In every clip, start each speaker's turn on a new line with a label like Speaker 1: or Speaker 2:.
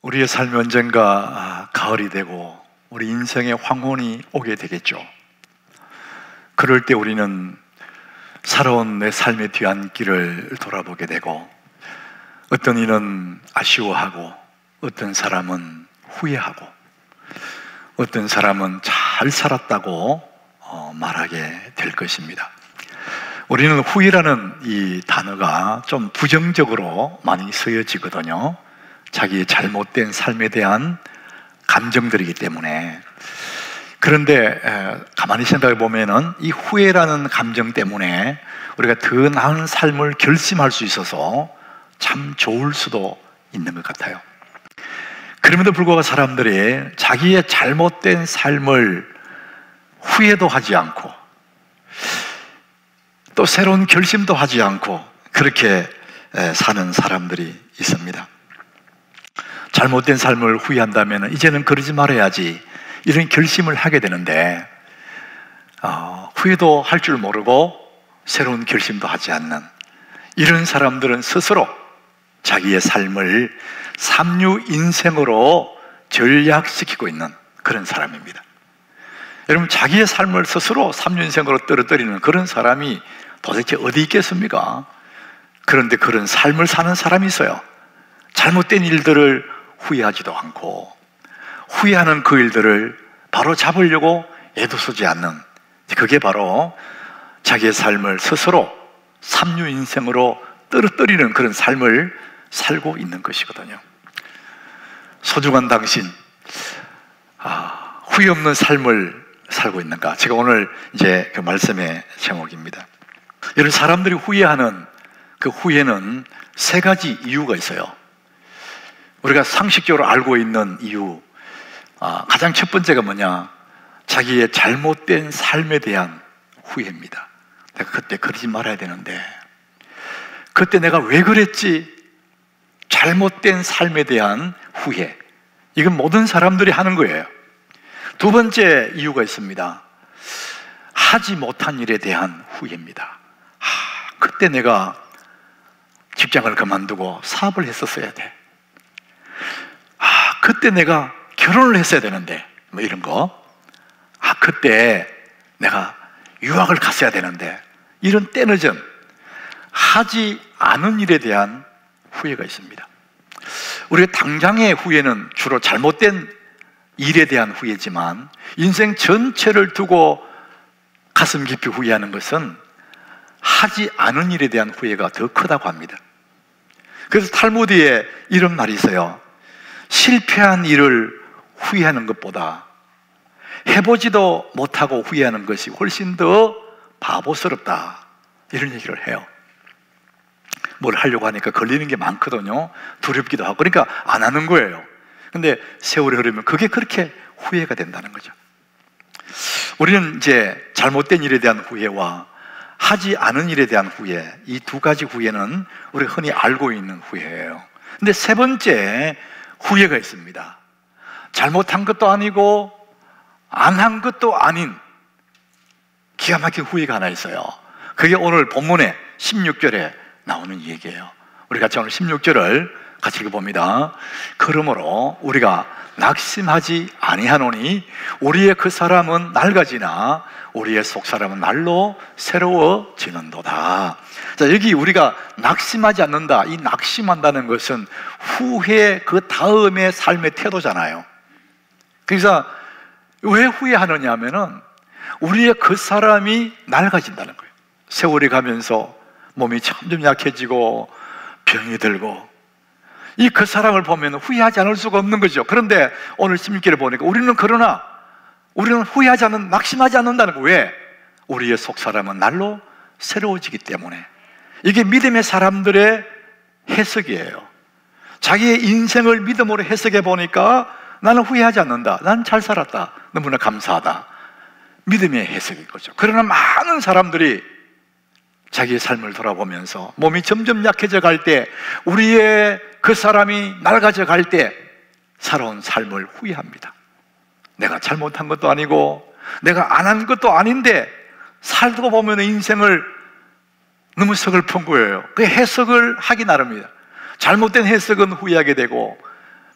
Speaker 1: 우리의 삶이 언젠가 가을이 되고 우리 인생의 황혼이 오게 되겠죠. 그럴 때 우리는 살아온 내 삶의 뒤안길을 돌아보게 되고, 어떤 이는 아쉬워하고, 어떤 사람은 후회하고, 어떤 사람은 잘 살았다고 말하게 될 것입니다. 우리는 후회라는 이 단어가 좀 부정적으로 많이 쓰여지거든요. 자기의 잘못된 삶에 대한 감정들이기 때문에. 그런데 가만히 생각해 보면은 이 후회라는 감정 때문에 우리가 더 나은 삶을 결심할 수 있어서 참 좋을 수도 있는 것 같아요. 그럼에도 불구하고 사람들이 자기의 잘못된 삶을 후회도 하지 않고 또 새로운 결심도 하지 않고 그렇게 사는 사람들이 있습니다. 잘못된 삶을 후회한다면 이제는 그러지 말아야지, 이런 결심을 하게 되는데 후회도 할 줄 모르고 새로운 결심도 하지 않는 이런 사람들은 스스로 자기의 삶을 삼류 인생으로 전략시키고 있는 그런 사람입니다. 여러분, 자기의 삶을 스스로 삼류 인생으로 떨어뜨리는 그런 사람이 도대체 어디 있겠습니까? 그런데 그런 삶을 사는 사람이 있어요. 잘못된 일들을 후회하지도 않고 후회하는 그 일들을 바로 잡으려고 애도 쓰지 않는, 그게 바로 자기의 삶을 스스로 삼류 인생으로 떨어뜨리는 그런 삶을 살고 있는 것이거든요. 소중한 당신, 후회 없는 삶을 살고 있는가? 제가 오늘 이제 그 말씀의 제목입니다. 여러분, 사람들이 후회하는 그 후회는 세 가지 이유가 있어요. 우리가 상식적으로 알고 있는 이유, 가장 첫 번째가 뭐냐? 자기의 잘못된 삶에 대한 후회입니다. 내가 그때 그러지 말아야 되는데, 그때 내가 왜 그랬지? 잘못된 삶에 대한 후회. 이건 모든 사람들이 하는 거예요. 두 번째 이유가 있습니다. 하지 못한 일에 대한 후회입니다. 그때 내가 직장을 그만두고 사업을 했었어야 돼. 그때 내가 결혼을 했어야 되는데, 뭐 이런 거. 그때 내가 유학을 갔어야 되는데, 이런 때늦은 하지 않은 일에 대한 후회가 있습니다. 우리가 당장의 후회는 주로 잘못된 일에 대한 후회지만, 인생 전체를 두고 가슴 깊이 후회하는 것은 하지 않은 일에 대한 후회가 더 크다고 합니다. 그래서 탈무드에 이런 말이 있어요. 실패한 일을 후회하는 것보다 해보지도 못하고 후회하는 것이 훨씬 더 바보스럽다, 이런 얘기를 해요. 뭘 하려고 하니까 걸리는 게 많거든요. 두렵기도 하고. 그러니까 안 하는 거예요. 근데 세월이 흐르면 그게 그렇게 후회가 된다는 거죠. 우리는 이제 잘못된 일에 대한 후회와 하지 않은 일에 대한 후회, 이 두 가지 후회는 우리가 흔히 알고 있는 후회예요. 근데 세 번째 후회가 있습니다. 잘못한 것도 아니고 안 한 것도 아닌 기가 막힌 후회가 하나 있어요. 그게 오늘 본문의 16절에 나오는 얘기예요. 우리 같이 오늘 16절을 같이 읽어봅니다. 그러므로 우리가 낙심하지 아니하노니 우리의 그 사람은 낡아지나 우리의 속 사람은 날로 새로워지는도다. 자, 여기 우리가 낙심하지 않는다, 이 낙심한다는 것은 후회 그 다음의 삶의 태도잖아요. 그래서 왜 후회하느냐 하면은 우리의 그 사람이 낡아진다는 거예요. 세월이 가면서 몸이 점점 약해지고 병이 들고, 이 그 사람을 보면 후회하지 않을 수가 없는 거죠. 그런데 오늘 16절에 보니까 우리는 후회하지 않는, 낙심하지 않는다는 거예요. 왜? 우리의 속 사람은 날로 새로워지기 때문에. 이게 믿음의 사람들의 해석이에요. 자기의 인생을 믿음으로 해석해 보니까 나는 후회하지 않는다, 난 잘 살았다, 너무나 감사하다, 믿음의 해석인 거죠. 그러나 많은 사람들이 자기의 삶을 돌아보면서 몸이 점점 약해져 갈 때, 우리의 그 사람이 낡아져 갈 때 살아온 삶을 후회합니다. 내가 잘못한 것도 아니고 내가 안 한 것도 아닌데 살고 보면 인생을 너무 서글픈 거예요. 그 해석을 하기 나름입니다. 잘못된 해석은 후회하게 되고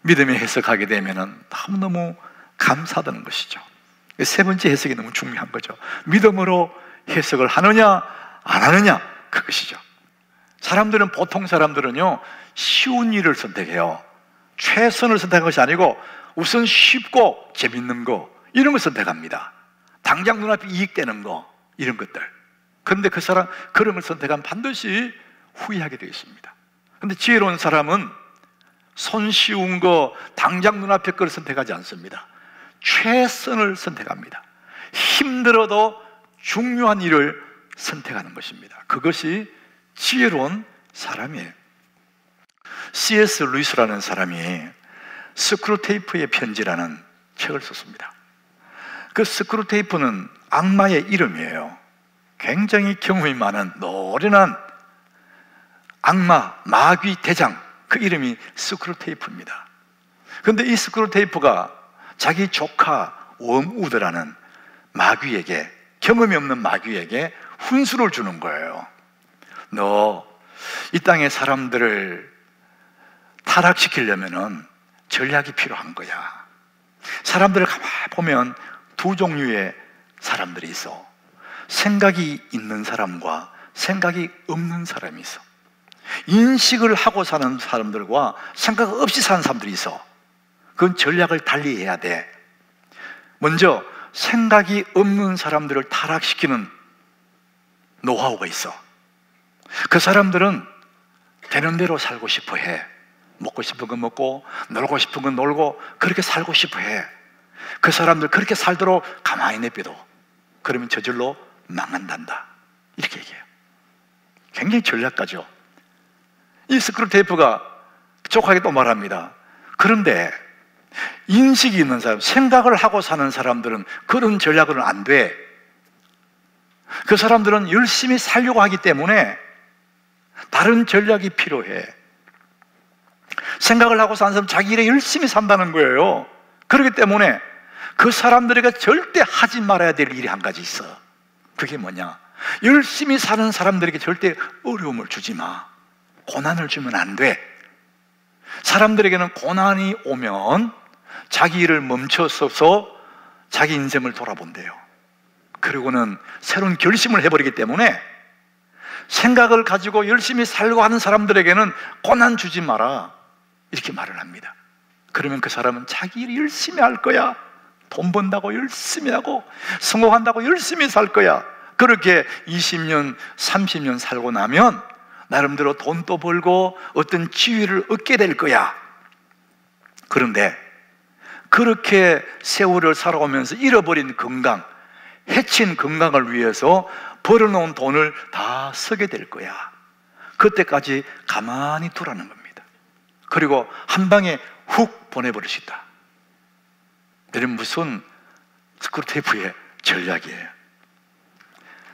Speaker 1: 믿음의 해석하게 되면 너무너무 감사하다는 것이죠. 세 번째 해석이 너무 중요한 거죠. 믿음으로 해석을 하느냐 안 하느냐, 그것이죠. 보통 사람들은요, 쉬운 일을 선택해요. 최선을 선택한 것이 아니고 우선 쉽고 재밌는 거, 이런 걸 선택합니다. 당장 눈앞에 이익되는 거, 이런 것들. 그런데 그런 걸 선택하면 반드시 후회하게 되어 있습니다. 그런데 지혜로운 사람은 손쉬운 거, 당장 눈앞에 걸 선택하지 않습니다. 최선을 선택합니다. 힘들어도 중요한 일을 선택하는 것입니다. 그것이 지혜로운 사람이에요. C.S. 루이스라는 사람이 스크루테이프의 편지라는 책을 썼습니다. 그 스크루테이프는 악마의 이름이에요. 굉장히 경험이 많은 노련한 악마, 마귀 대장, 그 이름이 스크루테이프입니다. 그런데 이 스크루테이프가 자기 조카 웜우드라는 마귀에게, 경험이 없는 마귀에게 훈수를 주는 거예요. 너 이 땅의 사람들을 타락시키려면 전략이 필요한 거야. 사람들을 가만히 보면 두 종류의 사람들이 있어. 생각이 있는 사람과 생각이 없는 사람이 있어. 인식을 하고 사는 사람들과 생각 없이 사는 사람들이 있어. 그건 전략을 달리 해야 돼. 먼저 생각이 없는 사람들을 타락시키는 노하우가 있어. 그 사람들은 되는 대로 살고 싶어 해. 먹고 싶은 건 먹고, 놀고 싶은 건 놀고, 그렇게 살고 싶어 해. 그 사람들 그렇게 살도록 가만히 내버려. 그러면 저절로 망한단다, 이렇게 얘기해요. 굉장히 전략가죠. 이 스크루테이프가 족하게 또 말합니다. 그런데 인식이 있는 사람, 생각을 하고 사는 사람들은 그런 전략으로는 안 돼. 그 사람들은 열심히 살려고 하기 때문에 다른 전략이 필요해. 생각을 하고 사는 사람은 자기 일에 열심히 산다는 거예요. 그렇기 때문에 그 사람들에게 절대 하지 말아야 될 일이 한 가지 있어. 그게 뭐냐? 열심히 사는 사람들에게 절대 어려움을 주지 마. 고난을 주면 안 돼. 사람들에게는 고난이 오면 자기 일을 멈춰서서 자기 인생을 돌아본대요. 그리고는 새로운 결심을 해버리기 때문에 생각을 가지고 열심히 살고 하는 사람들에게는 고난 주지 마라, 이렇게 말을 합니다. 그러면 그 사람은 자기 일 열심히 할 거야. 돈 번다고 열심히 하고 성공한다고 열심히 살 거야. 그렇게 20년, 30년 살고 나면 나름대로 돈도 벌고 어떤 지위를 얻게 될 거야. 그런데 그렇게 세월을 살아오면서 잃어버린 건강, 해친 건강을 위해서 벌어놓은 돈을 다 쓰게 될 거야. 그때까지 가만히 두라는 겁니다. 그리고 한 방에 훅 보내버릴 수 있다. 여러분, 무슨 스크루테이프의 전략이에요.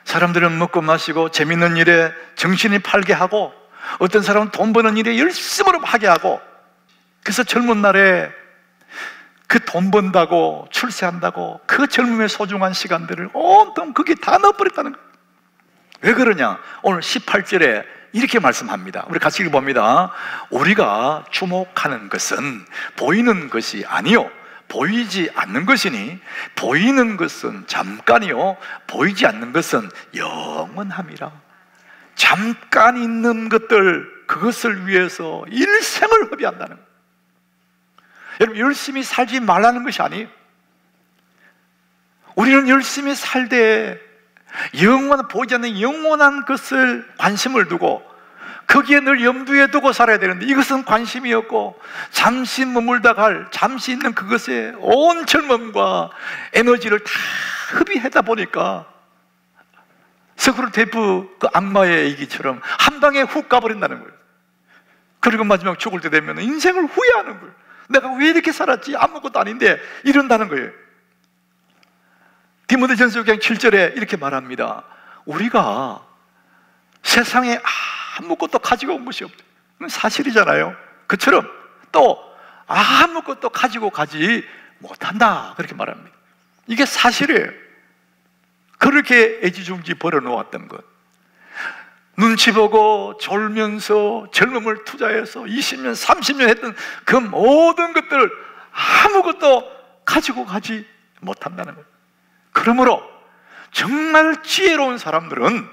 Speaker 1: 사람들은 먹고 마시고 재밌는 일에 정신이 팔게 하고, 어떤 사람은 돈 버는 일에 열심으로 하게 하고, 그래서 젊은 날에 그 돈 번다고 출세한다고 그 젊음의 소중한 시간들을 온통 거기에 다 넣어버렸다는 거예요. 왜 그러냐? 오늘 18절에 이렇게 말씀합니다. 우리 같이 읽어봅니다. 우리가 주목하는 것은 보이는 것이 아니요 보이지 않는 것이니, 보이는 것은 잠깐이요 보이지 않는 것은 영원함이라. 잠깐 있는 것들, 그것을 위해서 일생을 허비한다는 거예요. 여러분, 열심히 살지 말라는 것이 아니에요. 우리는 열심히 살되 영원한, 보이지 않는 영원한 것을 관심을 두고 거기에 늘 염두에 두고 살아야 되는데, 이것은 관심이 없고 잠시 머물다 갈, 잠시 있는 그것에 온 젊음과 에너지를 다 흡입하다 보니까 스크루테이프 그 악마의 얘기처럼 한 방에 훅 가버린다는 거예요. 그리고 마지막 죽을 때 되면 인생을 후회하는 거예요. 내가 왜 이렇게 살았지? 아무것도 아닌데, 이런다는 거예요. 디모데전서 6장 7절에 이렇게 말합니다. 우리가 세상에 아무것도 가지고 온 것이 없다. 사실이잖아요. 그처럼 또 아무것도 가지고 가지 못한다, 그렇게 말합니다. 이게 사실이에요. 그렇게 애지중지 벌어놓았던 것. 눈치 보고 졸면서 젊음을 투자해서 20년, 30년 했던 그 모든 것들을 아무것도 가지고 가지 못한다는 거예요. 그러므로 정말 지혜로운 사람들은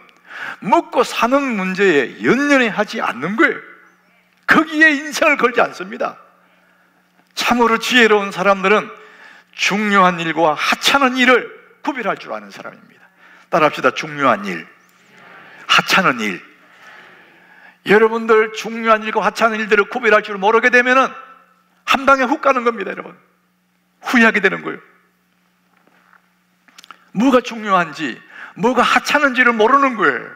Speaker 1: 먹고 사는 문제에 연연해 하지 않는 거예요. 거기에 인생을 걸지 않습니다. 참으로 지혜로운 사람들은 중요한 일과 하찮은 일을 구별할 줄 아는 사람입니다. 따라합시다. 중요한 일, 하찮은 일. 여러분들 중요한 일과 하찮은 일들을 구별할 줄 모르게 되면은 한 방에 훅 가는 겁니다. 여러분, 후회하게 되는 거예요. 뭐가 중요한지 뭐가 하찮은지를 모르는 거예요.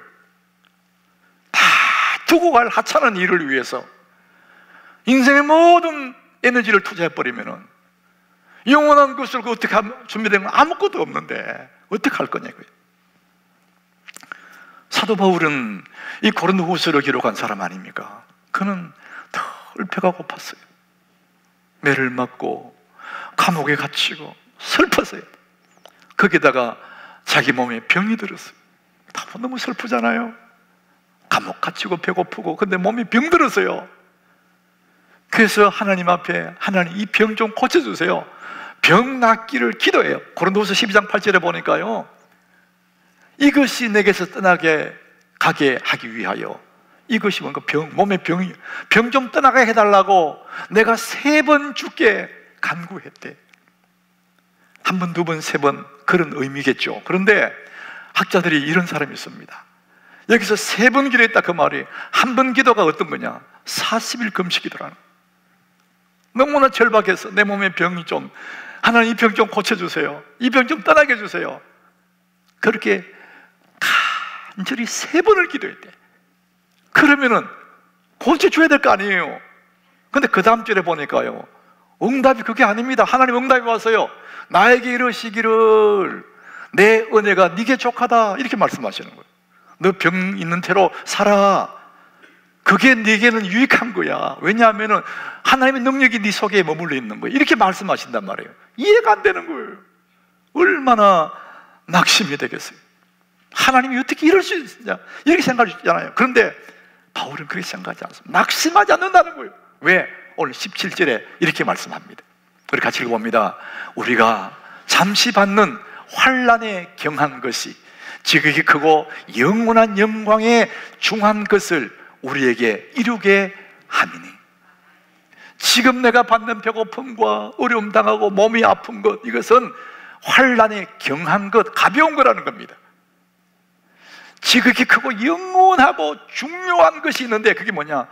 Speaker 1: 다 두고 갈 하찮은 일을 위해서 인생의 모든 에너지를 투자해버리면은 영원한 것을 어떻게 준비된 건 아무것도 없는데 어떻게 할 거냐고요. 사도 바울은 이 고린도후서를 기록한 사람 아닙니까? 그는 덜 배가 고팠어요. 매를 맞고 감옥에 갇히고 슬펐어요. 거기다가 자기 몸에 병이 들었어요. 너무 슬프잖아요. 감옥 갇히고 배고프고 근데 몸이 병들었어요. 그래서 하나님 앞에 하나님 이 병 좀 고쳐주세요. 병 낫기를 기도해요. 고린도후서 12장 8절에 보니까요, 이것이 내게서 떠나게 가게 하기 위하여, 이것이 뭔가 몸의 병이 병 좀 떠나게 해달라고 내가 3번 주께 간구했대. 1번, 2번, 3번 그런 의미겠죠. 그런데 학자들이 이런 사람이 있습니다. 여기서 3번 기도했다 그 말이, 1번 기도가 어떤 거냐? 40일 금식 기도라는 거예요. 너무나 절박해서 내 몸에 병이 좀, 하나님 이 병 좀 고쳐주세요. 이 병 좀 떠나게 해주세요. 그렇게 간절히 3번을 기도했대. 그러면은 고쳐줘야 될 거 아니에요. 근데 그 다음 절에 보니까요, 응답이 그게 아닙니다. 하나님 응답이 왔어요. 나에게 이러시기를 내 은혜가 네게 족하다, 이렇게 말씀하시는 거예요. 너 병 있는 채로 살아. 그게 네게는 유익한 거야. 왜냐하면 하나님의 능력이 네 속에 머물러 있는 거예요. 이렇게 말씀하신단 말이에요. 이해가 안 되는 거예요. 얼마나 낙심이 되겠어요. 하나님이 어떻게 이럴 수 있냐, 이렇게 생각할 수 있잖아요. 그런데 바울은 그렇게 생각하지 않습니다. 낙심하지 않는다는 거예요. 왜? 오늘 17절에 이렇게 말씀합니다. 우리 같이 읽어봅니다. 우리가 잠시 받는 환난에 경한 것이 지극히 크고 영원한 영광에 중한 것을 우리에게 이루게 함이니. 지금 내가 받는 배고픔과 어려움 당하고 몸이 아픈 것, 이것은 환난에 경한 것, 가벼운 거라는 겁니다. 지극히 크고 영원하고 중요한 것이 있는데 그게 뭐냐?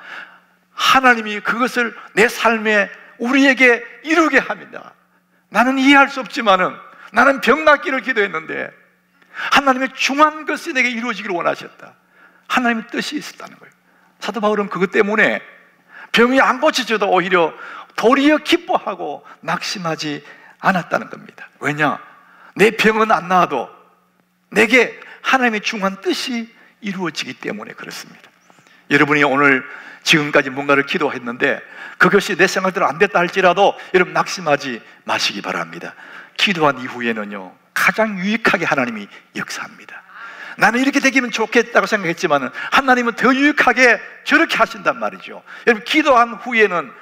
Speaker 1: 하나님이 그것을 내 삶에 우리에게 이루게 합니다. 나는 이해할 수 없지만은 나는 병 낫기를 기도했는데 하나님의 중한 것이 내게 이루어지기를 원하셨다. 하나님의 뜻이 있었다는 거예요. 사도 바울은 그것 때문에 병이 안 고쳐져도 오히려 도리어 기뻐하고 낙심하지 않았다는 겁니다. 왜냐? 내 병은 안 나아도 내게 하나님의 중한 뜻이 이루어지기 때문에 그렇습니다. 여러분이 오늘 지금까지 뭔가를 기도했는데 그것이 내 생각대로 안 됐다 할지라도 여러분 낙심하지 마시기 바랍니다. 기도한 이후에는요, 가장 유익하게 하나님이 역사합니다. 나는 이렇게 되기면 좋겠다고 생각했지만 하나님은 더 유익하게 저렇게 하신단 말이죠. 여러분, 기도한 후에는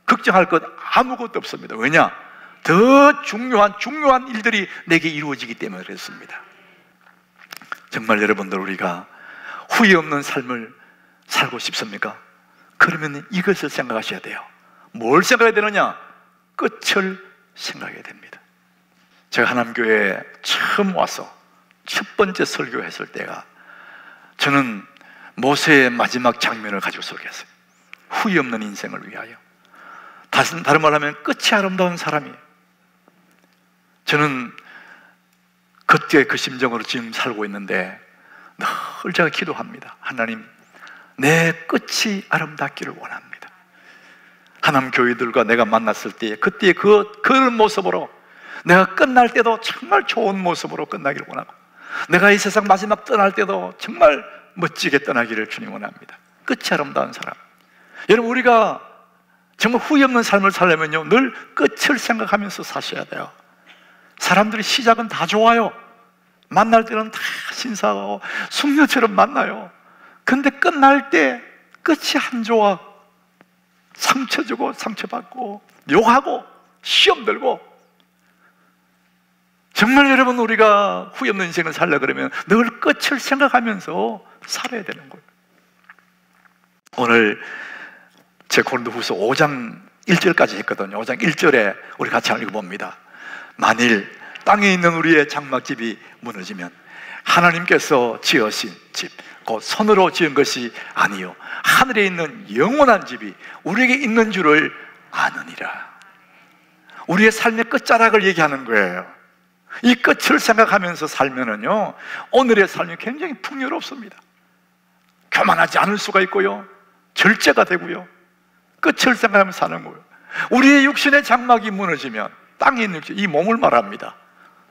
Speaker 1: 걱정할 것 아무것도 없습니다. 왜냐? 더 중요한 일들이 내게 이루어지기 때문에 그렇습니다. 정말 여러분들, 우리가 후회 없는 삶을 살고 싶습니까? 그러면 이것을 생각하셔야 돼요. 뭘 생각해야 되느냐? 끝을 생각해야 됩니다. 제가 하남교회에 처음 와서 첫 번째 설교했을 때가, 저는 모세의 마지막 장면을 가지고 설교했어요. 후회 없는 인생을 위하여. 다른 말로 하면 끝이 아름다운 사람이에요. 저는 그때 그 심정으로 지금 살고 있는데 늘 제가 기도합니다. 하나님, 내 끝이 아름답기를 원합니다. 하나님 교회들과 내가 만났을 때 그때 그런 모습으로 내가 끝날 때도 정말 좋은 모습으로 끝나기를 원하고, 내가 이 세상 마지막 떠날 때도 정말 멋지게 떠나기를 주님 원합니다. 끝이 아름다운 사람. 여러분, 우리가 정말 후회 없는 삶을 살려면요, 늘 끝을 생각하면서 사셔야 돼요. 사람들이 시작은 다 좋아요. 만날 때는 다 신사하고 숙녀처럼 만나요. 근데 끝날 때 끝이 안 좋아. 상처 주고 상처받고 욕하고 시험 들고. 정말 여러분, 우리가 후회 없는 인생을 살려 그러면 늘 끝을 생각하면서 살아야 되는 거예요. 오늘 제 고린도후서 5장 1절까지 했거든요. 5장 1절에 우리 같이 읽어봅니다. 만일 땅에 있는 우리의 장막집이 무너지면 하나님께서 지으신 집, 곧 손으로 지은 것이 아니요 하늘에 있는 영원한 집이 우리에게 있는 줄을 아느니라. 우리의 삶의 끝자락을 얘기하는 거예요. 이 끝을 생각하면서 살면은요, 오늘의 삶이 굉장히 풍요롭습니다. 교만하지 않을 수가 있고요, 절제가 되고요, 끝을 생각하면서 사는 거예요. 우리의 육신의 장막이 무너지면, 땅에 있는 이 몸을 말합니다.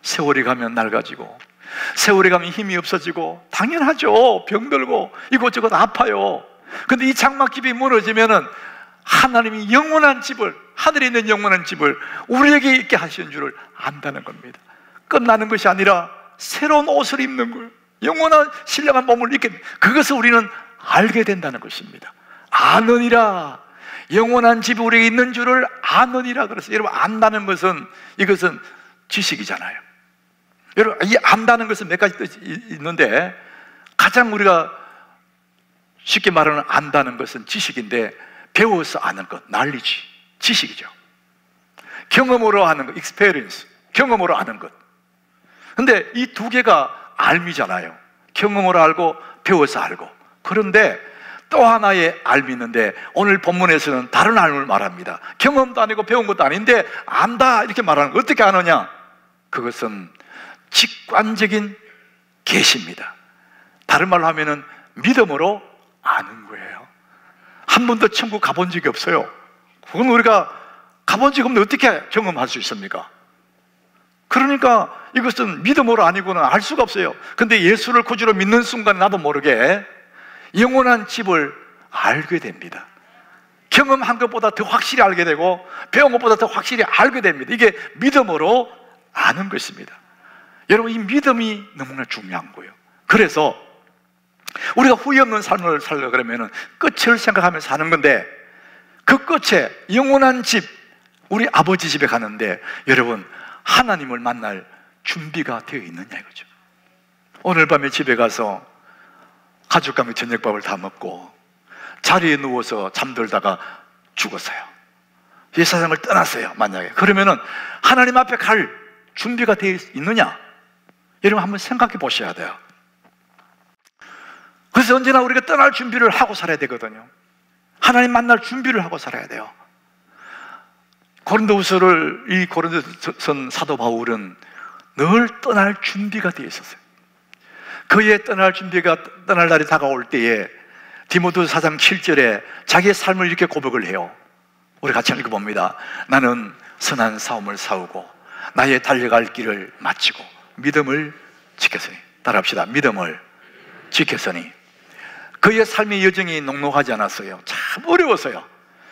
Speaker 1: 세월이 가면 낡아지고, 세월이 가면 힘이 없어지고, 당연하죠. 병들고 이곳저곳 아파요. 근데 이 장막집이 무너지면은 하나님이 영원한 집을, 하늘에 있는 영원한 집을 우리에게 있게 하시는 줄을 안다는 겁니다. 끝나는 것이 아니라 새로운 옷을 입는 거예요. 영원한 신령한 몸을 입게, 그것을 우리는 알게 된다는 것입니다. 아느니라. 영원한 집이 우리에게 있는 줄을 아느니라. 그래서 여러분, 안다는 것은, 이것은 지식이잖아요. 여러분, 이 안다는 것은 몇 가지 뜻이 있는데, 가장 우리가 쉽게 말하는 안다는 것은 지식인데, 배워서 아는 것, knowledge, 지식이죠. 경험으로 아는 것, experience, 경험으로 아는 것. 근데 이 두 개가 알미잖아요. 경험으로 알고 배워서 알고. 그런데 또 하나의 알미 있는데, 오늘 본문에서는 다른 알을 말합니다. 경험도 아니고 배운 것도 아닌데 안다, 이렇게 말하는 거. 어떻게 아느냐? 그것은 직관적인 계시입니다. 다른 말로 하면은 믿음으로 아는 거예요. 한 번도 천국 가본 적이 없어요. 그건 우리가 가본 적이 없는데 어떻게 경험할 수 있습니까? 그러니까 이것은 믿음으로 아니고는 알 수가 없어요. 근데 예수를 구주로 믿는 순간 나도 모르게 영원한 집을 알게 됩니다. 경험한 것보다 더 확실히 알게 되고 배운 것보다 더 확실히 알게 됩니다. 이게 믿음으로 아는 것입니다. 여러분, 이 믿음이 너무나 중요한 거예요. 그래서 우리가 후회 없는 삶을 살려고 그러면 끝을 생각하면서 사는 건데, 그 끝에 영원한 집, 우리 아버지 집에 가는데, 여러분, 하나님을 만날 준비가 되어 있느냐 이거죠. 오늘 밤에 집에 가서 가족과 함께 저녁밥을 다 먹고 자리에 누워서 잠들다가 죽었어요. 이 세상을 떠났어요. 만약에 그러면은 하나님 앞에 갈 준비가 되어 있느냐? 여러분, 한번 생각해 보셔야 돼요. 그래서 언제나 우리가 떠날 준비를 하고 살아야 되거든요. 하나님 만날 준비를 하고 살아야 돼요. 고린도후서를, 이 고린도선 사도 바울은 늘 떠날 준비가 되어 있었어요. 그의 떠날 날이 다가올 때에 디모데후서 4장 7절에 자기의 삶을 이렇게 고백을 해요. 우리 같이 읽어봅니다. 나는 선한 싸움을 싸우고 나의 달려갈 길을 마치고 믿음을 지켰으니. 따라합시다. 믿음을 지켰으니. 그의 삶의 여정이 녹록하지 않았어요. 참 어려웠어요.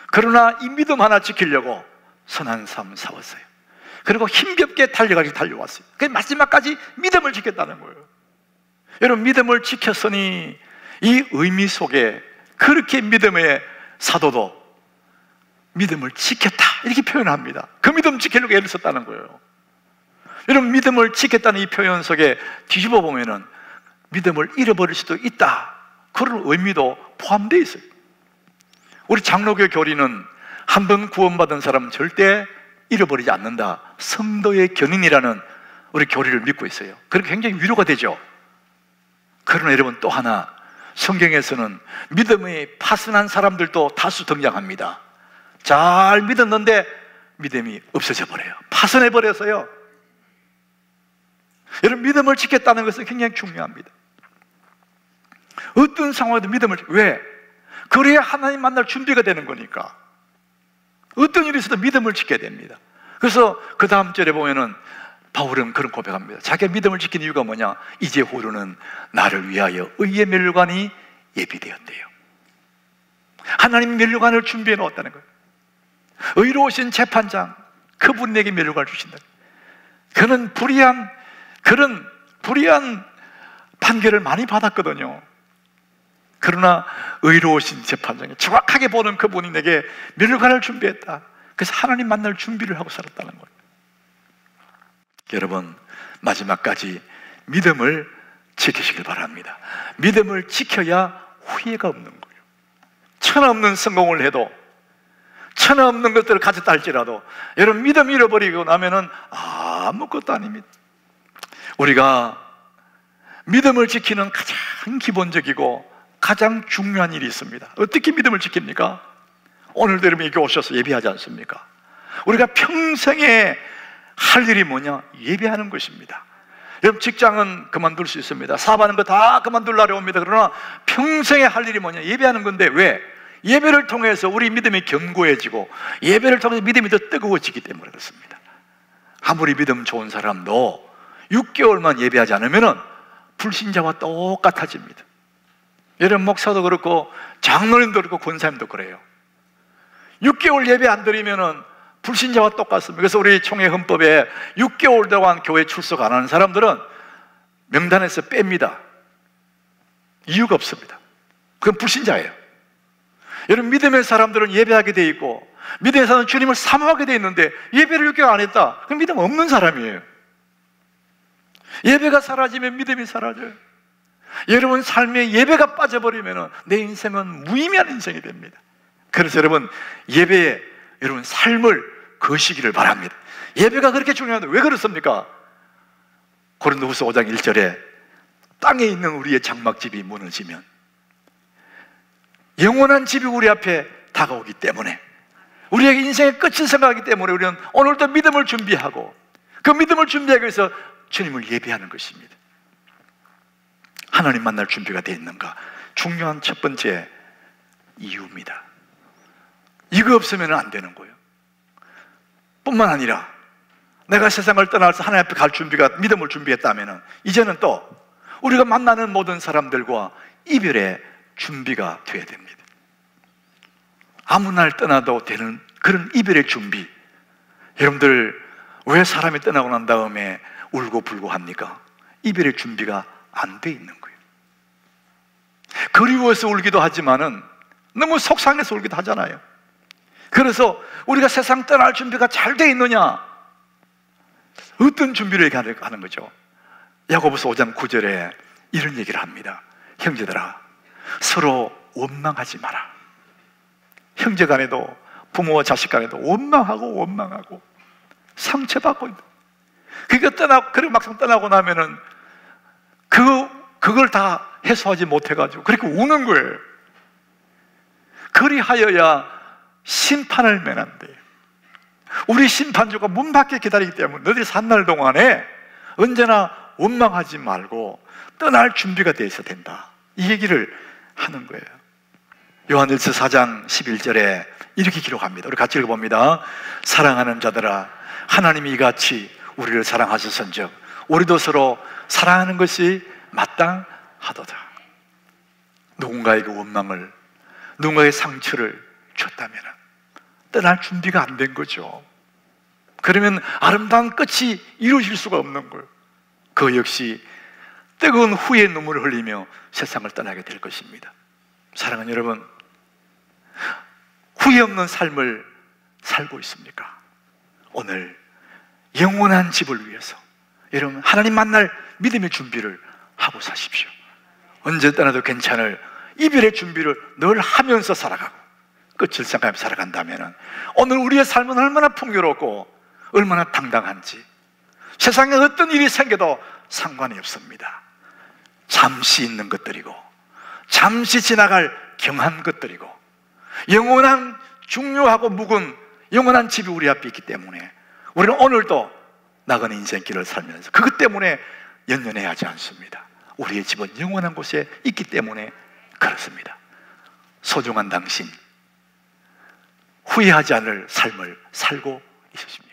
Speaker 1: 그러나 이 믿음 하나 지키려고 선한 싸움 싸웠어요. 그리고 힘겹게 달려왔어요. 그 마지막까지 믿음을 지켰다는 거예요. 여러분, 믿음을 지켰으니 이 의미 속에 그렇게 믿음의 사도도 믿음을 지켰다, 이렇게 표현합니다. 그 믿음 지키려고 애를 썼다는 거예요. 여러분, 믿음을 지켰다는 이 표현 속에 뒤집어 보면은 믿음을 잃어버릴 수도 있다, 그런 의미도 포함되어 있어요. 우리 장로교 교리는 한 번 구원받은 사람은 절대 잃어버리지 않는다, 성도의 견인이라는 우리 교리를 믿고 있어요. 그렇게 굉장히 위로가 되죠. 그러나 여러분, 또 하나, 성경에서는 믿음이 파손한 사람들도 다수 등장합니다. 잘 믿었는데 믿음이 없어져 버려요. 파손해 버렸어요. 여러분, 믿음을 지켰다는 것은 굉장히 중요합니다. 어떤 상황에도 믿음을, 왜? 그래야 하나님 만날 준비가 되는 거니까. 어떤 일이 있어도 믿음을 지켜야 됩니다. 그래서 그 다음 절에 보면은 바울은 그런 고백합니다. 자기가 믿음을 지킨 이유가 뭐냐? 이제후로는 나를 위하여 의의 멸관이 예비되었대요. 하나님 멸관을 준비해 놓았다는 거예요. 의로우신 재판장, 그분에게 멸관을 주신다. 그는 그런 불의한 판결을 많이 받았거든요. 그러나 의로우신 재판장에 정확하게 보는 그분이 내게 멸관을 준비했다. 그래서 하나님 만날 준비를 하고 살았다는 거예요. 여러분, 마지막까지 믿음을 지키시길 바랍니다. 믿음을 지켜야 후회가 없는 거예요. 천하 없는 성공을 해도, 천하 없는 것들을 가졌다 할지라도 여러분, 믿음 잃어버리고 나면은 아무것도 아닙니다. 우리가 믿음을 지키는 가장 기본적이고 가장 중요한 일이 있습니다. 어떻게 믿음을 지킵니까? 오늘도 여러분 이렇게 오셔서 예배하지 않습니까? 우리가 평생에 할 일이 뭐냐? 예배하는 것입니다. 여러분, 직장은 그만둘 수 있습니다. 사업하는 거 다 그만둘 날이 옵니다. 그러나 평생에 할 일이 뭐냐? 예배하는 건데, 왜? 예배를 통해서 우리 믿음이 견고해지고 예배를 통해서 믿음이 더 뜨거워지기 때문에 그렇습니다. 아무리 믿음 좋은 사람도 6개월만 예배하지 않으면 불신자와 똑같아집니다. 여러분, 목사도 그렇고 장로님도 그렇고 권사님도 그래요. 6개월 예배 안 드리면 불신자와 똑같습니다. 그래서 우리 총회 헌법에 6개월 동안 교회 출석 안 하는 사람들은 명단에서 뺍니다. 이유가 없습니다. 그건 불신자예요. 여러분, 믿음의 사람들은 예배하게 돼 있고 믿음의 사람은 주님을 사모하게 돼 있는데 예배를 6개월 안 했다, 그럼 믿음 없는 사람이에요. 예배가 사라지면 믿음이 사라져요. 여러분 삶에 예배가 빠져버리면 내 인생은 무의미한 인생이 됩니다. 그래서 여러분, 예배에 여러분 삶을 거시기를 바랍니다. 예배가 그렇게 중요한데 왜 그렇습니까? 고린도후서 5장 1절에 땅에 있는 우리의 장막집이 무너지면 영원한 집이 우리 앞에 다가오기 때문에, 우리에게 인생의 끝을 생각하기 때문에 우리는 오늘도 믿음을 준비하고 그 믿음을 준비하기 위해서 주님을 예배하는 것입니다. 하나님 만날 준비가 되어 있는가? 중요한 첫 번째 이유입니다. 이거 없으면 안 되는 거예요. 뿐만 아니라 내가 세상을 떠나서 하나님 앞에 갈 준비가, 믿음을 준비했다면 이제는 또 우리가 만나는 모든 사람들과 이별의 준비가 되어야 됩니다. 아무 날 떠나도 되는 그런 이별의 준비. 여러분들 왜 사람이 떠나고 난 다음에 울고 불고 합니까? 이별의 준비가 안 돼 있는 거예요. 그리워서 울기도 하지만은 너무 속상해서 울기도 하잖아요. 그래서 우리가 세상 떠날 준비가 잘 돼 있느냐? 어떤 준비를 하는 거죠? 야고보서 5장 9절에 이런 얘기를 합니다. 형제들아, 서로 원망하지 마라. 형제 간에도 부모와 자식 간에도 원망하고 상처받고 있는. 그리고 막상 떠나고 나면은 그걸 다 해소하지 못해가지고 그렇게 우는 거예요. 그리하여야 심판을 면한대요. 우리 심판주가 문 밖에 기다리기 때문에 너희들이 산 날 동안에 언제나 원망하지 말고 떠날 준비가 되어 있어야 된다, 이 얘기를 하는 거예요. 요한일서 4장 11절에 이렇게 기록합니다. 우리 같이 읽어봅니다. 사랑하는 자들아, 하나님이 이같이 우리를 사랑하셨은즉 우리도 서로 사랑하는 것이 마땅하도다. 누군가에게 원망을, 누군가의 상처를 줬다면 떠날 준비가 안 된 거죠. 그러면 아름다운 끝이 이루어질 수가 없는 거예요. 그 역시 뜨거운 후회의 눈물을 흘리며 세상을 떠나게 될 것입니다. 사랑하는 여러분, 후회 없는 삶을 살고 있습니까? 오늘 영원한 집을 위해서 여러분 하나님 만날 믿음의 준비를 하고 사십시오. 언제 떠나도 괜찮을 이별의 준비를 늘 하면서 살아가고 끝을 생각하며 살아간다면 오늘 우리의 삶은 얼마나 풍요롭고 얼마나 당당한지, 세상에 어떤 일이 생겨도 상관이 없습니다. 잠시 있는 것들이고 잠시 지나갈 경한 것들이고 영원한 중요하고 묵은 영원한 집이 우리 앞에 있기 때문에 우리는 오늘도 나그네 인생길을 살면서 그것 때문에 연연해야 하지 않습니다. 우리의 집은 영원한 곳에 있기 때문에 그렇습니다. 소중한 당신, 후회하지 않을 삶을 살고 있으십니다.